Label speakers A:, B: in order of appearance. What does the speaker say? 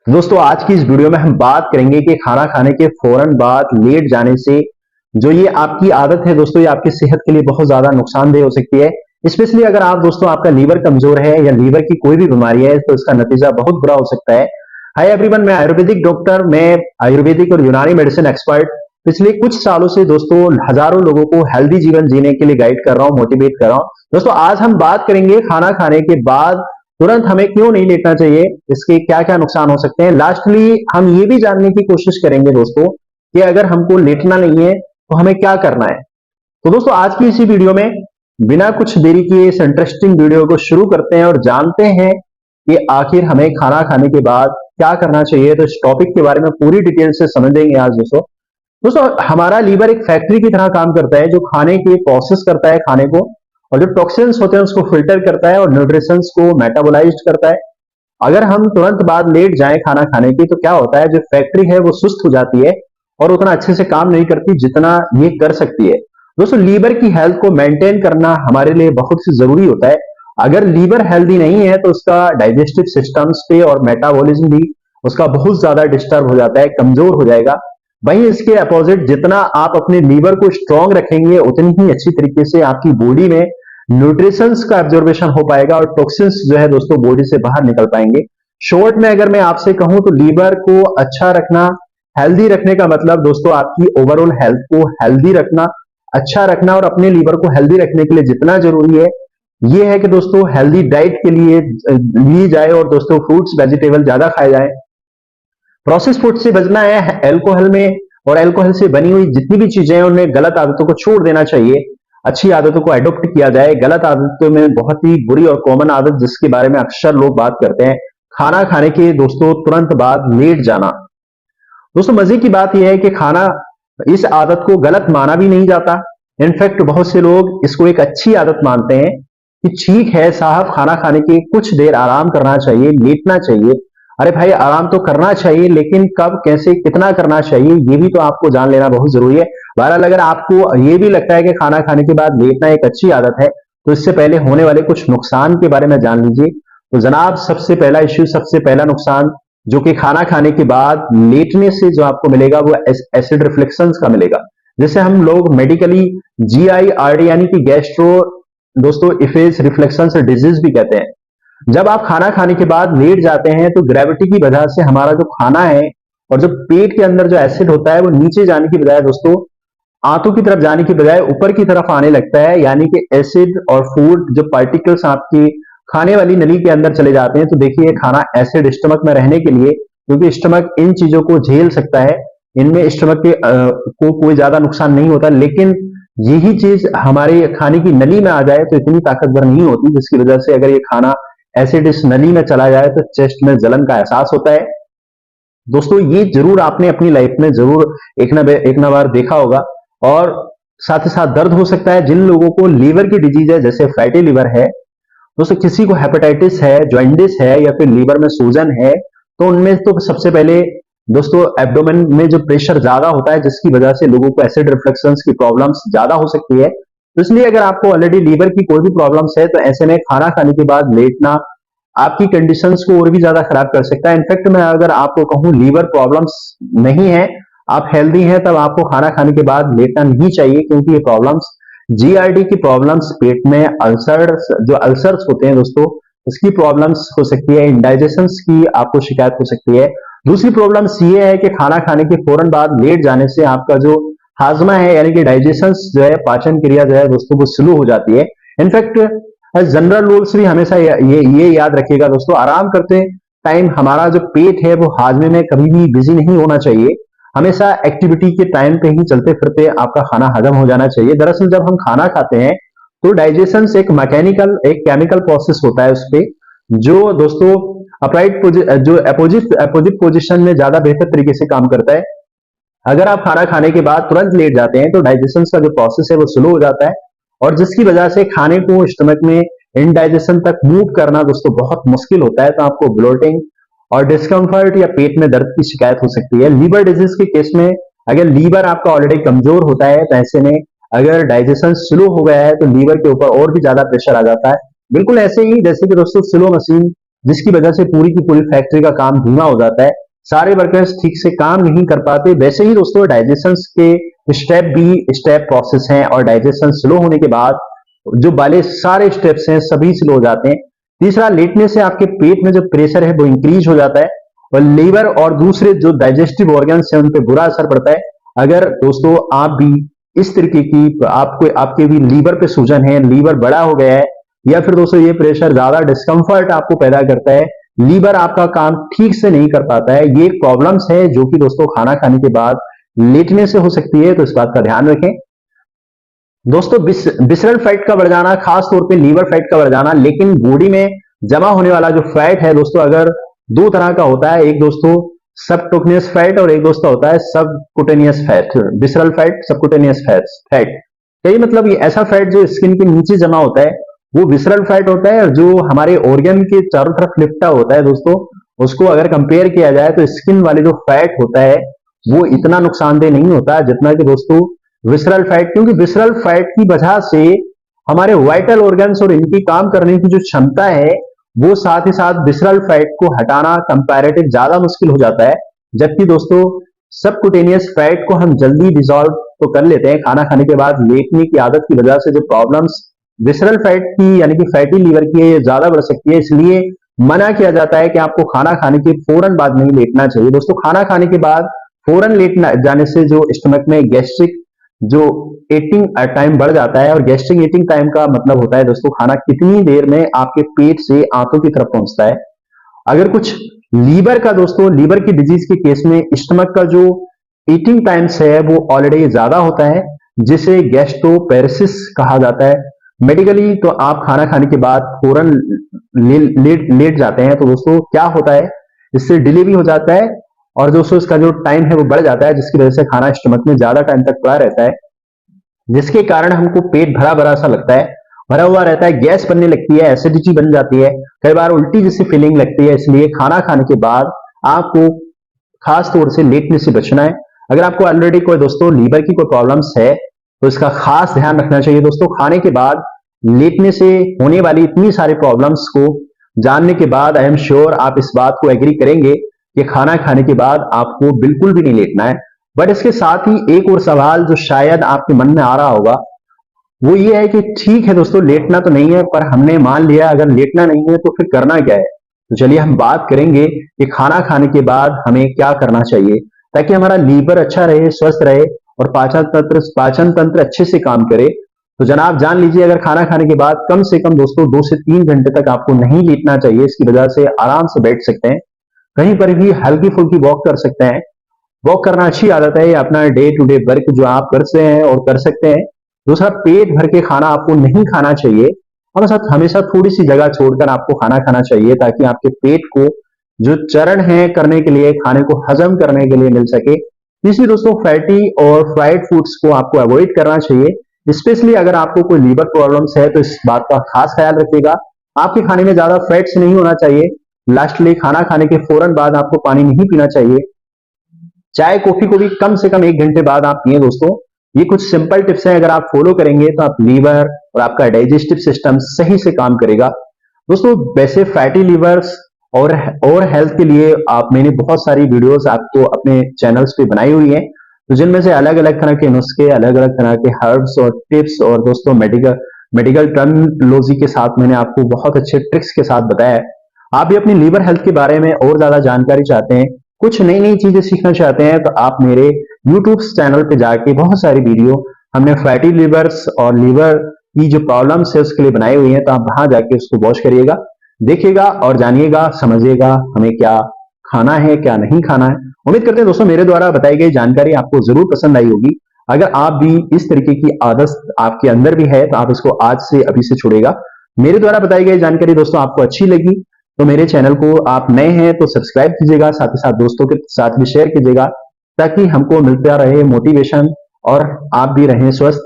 A: दोस्तों आज की इस वीडियो में हम बात करेंगे कि खाना खाने के फौरन बाद लेट जाने से जो ये आपकी आदत है दोस्तों, ये आपकी सेहत के लिए बहुत ज्यादा नुकसानदेह हो सकती है। स्पेशली अगर आप दोस्तों आपका लीवर कमजोर है या लीवर की कोई भी बीमारी है तो इसका नतीजा बहुत बुरा हो सकता है। हाय एवरीवन, मैं आयुर्वेदिक डॉक्टर, मैं आयुर्वेदिक और यूनानी मेडिसिन एक्सपर्ट पिछले कुछ सालों से दोस्तों हजारों लोगों को हेल्दी जीवन जीने के लिए गाइड कर रहा हूँ, मोटिवेट कर रहा हूँ। दोस्तों आज हम बात करेंगे खाना खाने के बाद तुरंत हमें क्यों नहीं लेटना चाहिए, इसके क्या क्या नुकसान हो सकते हैं। लास्टली हम ये भी जानने की कोशिश करेंगे दोस्तों कि अगर हमको लेटना नहीं है तो हमें क्या करना है। तो दोस्तों आज की इसी वीडियो में बिना कुछ देरी किए इस इंटरेस्टिंग वीडियो को शुरू करते हैं और जानते हैं कि आखिर हमें खाना खाने के बाद क्या करना चाहिए। तो इस टॉपिक के बारे में पूरी डिटेल से समझेंगे आज दोस्तों। दोस्तों हमारा लीवर एक फैक्ट्री की तरह काम करता है जो खाने के प्रोसेस करता है खाने को, और जो टॉक्सिन्स होते हैं उसको फिल्टर करता है और न्यूट्रिशंस को मेटाबोलाइज करता है। अगर हम तुरंत बाद लेट जाएं खाना खाने की तो क्या होता है, जो फैक्ट्री है वो सुस्त हो जाती है और उतना अच्छे से काम नहीं करती जितना ये कर सकती है। दोस्तों लीवर की हेल्थ को मेंटेन करना हमारे लिए बहुत ही जरूरी होता है। अगर लीवर हेल्दी नहीं है तो उसका डाइजेस्टिव सिस्टम्स पे और मेटाबॉलिज्म भी उसका बहुत ज्यादा डिस्टर्ब हो जाता है, कमजोर हो जाएगा। वहीं इसके अपोजिट जितना आप अपने लीवर को स्ट्रांग रखेंगे उतनी ही अच्छी तरीके से आपकी बॉडी में न्यूट्रिशंस का एब्जॉर्बेशन हो पाएगा और टॉक्सिन्स जो है दोस्तों बॉडी से बाहर निकल पाएंगे। शॉर्ट में अगर मैं आपसे कहूं तो लीवर को अच्छा रखना, हेल्दी रखने का मतलब दोस्तों आपकी ओवरऑल हेल्थ को हेल्दी रखना, अच्छा रखना। और अपने लीवर को हेल्दी रखने के लिए जितना जरूरी है ये है कि दोस्तों हेल्दी डाइट के लिए ली जाए और दोस्तों फ्रूट्स वेजिटेबल ज्यादा खाए जाए। प्रोसेस फूड से बचना है, अल्कोहल में और अल्कोहल से बनी हुई जितनी भी चीजें हैं उनमें गलत आदतों को छोड़ देना चाहिए, अच्छी आदतों को अडॉप्ट किया जाए। गलत आदतों में बहुत ही बुरी और कॉमन आदत जिसके बारे में अक्सर लोग बात करते हैं, खाना खाने के दोस्तों तुरंत बाद लेट जाना। दोस्तों मजे की बात यह है कि खाना, इस आदत को गलत माना भी नहीं जाता। इनफैक्ट बहुत से लोग इसको एक अच्छी आदत मानते हैं कि ठीक है साहब, खाना खाने के कुछ देर आराम करना चाहिए, लेटना चाहिए। अरे भाई आराम तो करना चाहिए लेकिन कब, कैसे, कितना करना चाहिए ये भी तो आपको जान लेना बहुत जरूरी है। बहरहाल अगर आपको ये भी लगता है कि खाना खाने के बाद लेटना एक अच्छी आदत है तो इससे पहले होने वाले कुछ नुकसान के बारे में जान लीजिए। तो जनाब सबसे पहला इश्यू, सबसे पहला नुकसान जो कि खाना खाने के बाद लेटने से जो आपको मिलेगा वो एसिड रिफ्लेक्शंस का मिलेगा, जिसे हम लोग मेडिकली GI-RD यानी कि गैस्ट्रो दोस्तों इफेज रिफ्लेक्शंस डिजीज भी कहते हैं। जब आप खाना खाने के बाद लेट जाते हैं तो ग्रेविटी की वजह से हमारा जो खाना है और जो पेट के अंदर जो एसिड होता है वो नीचे जाने की बजाय दोस्तों आंतों की तरफ जाने की बजाय ऊपर की तरफ आने लगता है। यानी कि एसिड और फूड जो पार्टिकल्स आपकी खाने वाली नली के अंदर चले जाते हैं। तो देखिए खाना एसिड स्टमक में रहने के लिए, क्योंकि स्टमक इन चीजों को झेल सकता है, इनमें स्टमक के को कोई ज्यादा नुकसान नहीं होता, लेकिन यही चीज हमारे खाने की नली में आ जाए तो इतनी ताकतवर नहीं होती, जिसकी वजह से अगर ये खाना एसिड इस नली में चला जाए तो चेस्ट में जलन का एहसास होता है। दोस्तों ये जरूर आपने अपनी लाइफ में जरूर एक ना बार देखा होगा। और साथ ही साथ दर्द हो सकता है जिन लोगों को लीवर की डिजीज है, जैसे फैटी लीवर है दोस्तों, किसी को हेपेटाइटिस है, जॉइंडिस है या फिर लीवर में सूजन है, तो उनमें तो सबसे पहले दोस्तों एब्डोमेन में जो प्रेशर ज्यादा होता है जिसकी वजह से लोगों को एसिड रिफ्लेक्शंस की प्रॉब्लम्स ज्यादा हो सकती है। तो इसलिए अगर आपको ऑलरेडी लीवर की कोई भी प्रॉब्लम्स है तो ऐसे में खाना खाने के बाद लेटना आपकी कंडीशंस को और भी ज्यादा खराब कर सकता है। इनफैक्ट मैं अगर आपको कहूं लीवर प्रॉब्लम्स नहीं है, आप हेल्दी हैं, तब आपको खाना खाने के बाद लेटना नहीं चाहिए, क्योंकि ये प्रॉब्लम्स GRD की प्रॉब्लम्स, पेट में अल्सर्स, जो अल्सर्स होते हैं दोस्तों उसकी प्रॉब्लम्स हो सकती है, इंडाइजेशन की आपको शिकायत हो सकती है। दूसरी प्रॉब्लम्स ये है कि खाना खाने के फौरन बाद लेट जाने से आपका जो हाजमा है यानी कि डाइजेशन जो है, पाचन क्रिया जो है दोस्तों वो स्लो हो जाती है। इनफैक्ट जनरल रूल्स भी हमेशा ये याद रखिएगा दोस्तों, आराम करते टाइम हमारा जो पेट है वो हाजमे में कभी भी बिजी नहीं होना चाहिए। हमेशा एक्टिविटी के टाइम पे ही चलते फिरते आपका खाना हजम हो जाना चाहिए। दरअसल जब हम खाना खाते हैं तो डाइजेशन एक मैकेनिकल, एक केमिकल प्रोसेस होता है उस पे, जो दोस्तों अपराइट जो अपोजिट पोजिशन में ज्यादा बेहतर तरीके से काम करता है। अगर आप खाना खाने के बाद तुरंत लेट जाते हैं तो डाइजेशन का जो प्रोसेस है वो स्लो हो जाता है, और जिसकी वजह से खाने को स्टमक में इनडाइजेशन तक मूव करना दोस्तों बहुत मुश्किल होता है। तो आपको ब्लोटिंग और डिस्कम्फर्ट या पेट में दर्द की शिकायत हो सकती है। लीवर डिजीज के केस में अगर लीवर आपका ऑलरेडी कमजोर होता है तो ऐसे में अगर डाइजेशन स्लो हो गया है तो लीवर के ऊपर और भी ज्यादा प्रेशर आ जाता है। बिल्कुल ऐसे ही जैसे कि दोस्तों स्लो मशीन जिसकी वजह से पूरी की पूरी फैक्ट्री का काम धीमा हो जाता है, सारे वर्कर्स ठीक से काम नहीं कर पाते। वैसे ही दोस्तों डाइजेशन के स्टेप भी स्टेप प्रोसेस हैं, और डाइजेशन स्लो होने के बाद जो वाले सारे स्टेप्स हैं सभी स्लो हो जाते हैं। तीसरा, लेटने से आपके पेट में जो प्रेशर है वो इंक्रीज हो जाता है, और लीवर और दूसरे जो डाइजेस्टिव ऑर्गन्स हैं उन पर बुरा असर पड़ता है। अगर दोस्तों आप भी इस तरीके की आपके भी लीवर पे सूजन है, लीवर बड़ा हो गया है, या फिर दोस्तों ये प्रेशर ज्यादा डिस्कंफर्ट आपको पैदा करता है, लीवर आपका काम ठीक से नहीं कर पाता है, ये प्रॉब्लम्स है जो कि दोस्तों खाना खाने के बाद लेटने से हो सकती है, तो इस बात का ध्यान रखें। दोस्तों विसरल फैट का बढ़ जाना, खास तौर पे लीवर फैट का बढ़ जाना, लेकिन बॉडी में जमा होने वाला जो फैट है दोस्तों अगर दो तरह का होता है, एक दोस्तों सबक्यूटेनियस फैट और एक दोस्तों होता है subcutaneous fat. Visceral fat, subcutaneous fat यही मतलब ये ऐसा फैट जो स्किन के नीचे जमा होता है वो विसरल फैट होता है, और जो हमारे ऑर्गन के चारों तरफ लिपटा होता है दोस्तों, उसको अगर कंपेयर किया जाए तो स्किन वाले जो फैट होता है वो इतना नुकसानदेह नहीं होता जितना कि दोस्तों विसरल फैट, क्योंकि विसरल फैट की वजह से हमारे वाइटल ऑर्गन्स और इनकी काम करने की जो क्षमता है वो साथ ही साथ विसरल फैट को हटाना कंपैरेटिव ज्यादा मुश्किल हो जाता है। जबकि दोस्तों सबक्यूटेनियस फैट को हम जल्दी डिसॉल्व तो कर लेते हैं खाना खाने के बाद, लेटने की आदत की वजह से जो प्रॉब्लम्स विसरल फैट की यानी कि फैटी लीवर की है ये ज्यादा बढ़ सकती है। इसलिए मना किया जाता है कि आपको खाना खाने के फौरन बाद नहीं लेटना चाहिए। दोस्तों खाना खाने के बाद फौरन लेटना जाने से जो स्टमक में गैस्ट्रिक जो ईटिंग टाइम बढ़ जाता है, और गैस्ट्रिक ईटिंग टाइम का मतलब होता है दोस्तों खाना कितनी देर में आपके पेट से आंतों की तरफ पहुंचता है। अगर कुछ लीवर का दोस्तों लीवर की डिजीज के केस में स्टमक का जो ईटिंग टाइम्स है वो ऑलरेडी ज्यादा होता है, जिसे गैस्ट्रोपेरेसिस कहा जाता है। मेडिकली तो आप खाना खाने के बाद फौरन लेट जाते हैं, तो दोस्तों क्या होता है इससे डिले भी हो जाता है, और दोस्तों इसका जो टाइम है वो बढ़ जाता है, जिसकी वजह से खाना स्टमक में ज्यादा टाइम तक पड़ा रहता है, जिसके कारण हमको पेट भरा भरा सा लगता है, भरा हुआ रहता है, गैस बनने लगती है, एसिडिटी बन जाती है, कई बार उल्टी जैसी फीलिंग लगती है। इसलिए खाना खाने के बाद आपको खास तौर से लेटने से बचना है। अगर आपको ऑलरेडी कोई दोस्तों लीवर की कोई प्रॉब्लम्स है तो इसका खास ध्यान रखना चाहिए। दोस्तों खाने के बाद लेटने से होने वाली इतनी सारी प्रॉब्लम्स को जानने के बाद आई एम श्योर आप इस बात को एग्री करेंगे कि खाना खाने के बाद आपको बिल्कुल भी नहीं लेटना है। बट इसके साथ ही एक और सवाल जो शायद आपके मन में आ रहा होगा वो ये है कि ठीक है दोस्तों लेटना तो नहीं है, पर हमने मान लिया अगर लेटना नहीं है तो फिर करना क्या है। तो चलिए हम बात करेंगे कि खाना खाने के बाद हमें क्या करना चाहिए ताकि हमारा लीवर अच्छा रहे, स्वस्थ रहे, और पाचन तंत्र अच्छे से काम करे। तो जनाब जान लीजिए, अगर खाना खाने के बाद कम से कम दोस्तों 2 से 3 घंटे तक आपको नहीं लेटना चाहिए। इसकी वजह से आराम से बैठ सकते हैं, कहीं पर भी हल्की फुल्की वॉक कर सकते हैं। वॉक करना अच्छी आदत है, अपना डे टू डे वर्क जो आप करते हैं और कर सकते हैं। दूसरा, पेट भर के खाना आपको नहीं खाना चाहिए, हमेशा थोड़ी सी जगह छोड़कर आपको खाना खाना चाहिए ताकि आपके पेट को जो चरण है करने के लिए, खाने को हजम करने के लिए मिल सके। तीसरी दोस्तों, फैटी और फ्राइड फूड्स को आपको अवॉइड करना चाहिए, स्पेशली अगर आपको कोई लीवर प्रॉब्लम्स है तो इस बात का खास ख्याल रखिएगा। आपके खाने में ज्यादा फैट्स नहीं होना चाहिए। लास्टली, खाना खाने के फौरन बाद आपको पानी नहीं पीना चाहिए। चाय कॉफी को भी कम से कम 1 घंटे बाद आप पिए दोस्तों। ये कुछ सिंपल टिप्स हैं, अगर आप फॉलो करेंगे तो आप लीवर और आपका डाइजेस्टिव सिस्टम सही से काम करेगा। दोस्तों वैसे फैटी लीवर्स और हेल्थ के लिए मैंने बहुत सारी वीडियोस आपको अपने चैनल्स पे बनाई हुई है, तो जिनमें से अलग अलग तरह के नुस्खे, अलग अलग तरह के हर्ब्स और टिप्स, और दोस्तों मेडिकल टर्मिनोलॉजी के साथ मैंने आपको बहुत अच्छे ट्रिक्स के साथ बताया है। आप भी अपनी लीवर हेल्थ के बारे में और ज्यादा जानकारी चाहते हैं, कुछ नई नई चीजें सीखना चाहते हैं, तो आप मेरे यूट्यूब चैनल पे जाके बहुत सारी वीडियो हमने फैटी लीवर्स और लीवर की जो प्रॉब्लम्स है उसके लिए बनाई हुई है, तो आप वहां जाके उसको वॉच करिएगा, देखिएगा और जानिएगा, समझिएगा हमें क्या खाना है क्या नहीं खाना है। उम्मीद करते हैं दोस्तों मेरे द्वारा बताई गई जानकारी आपको जरूर पसंद आई होगी। अगर आप भी इस तरीके की आदत आपके अंदर भी है तो आप इसको आज से अभी से छोड़ेगा। मेरे द्वारा बताई गई जानकारी दोस्तों आपको अच्छी लगी तो मेरे चैनल को आप नए हैं तो सब्सक्राइब कीजिएगा, साथ ही साथ दोस्तों के साथ भी शेयर कीजिएगा ताकि हमको मिलता रहे मोटिवेशन और आप भी रहें स्वस्थ।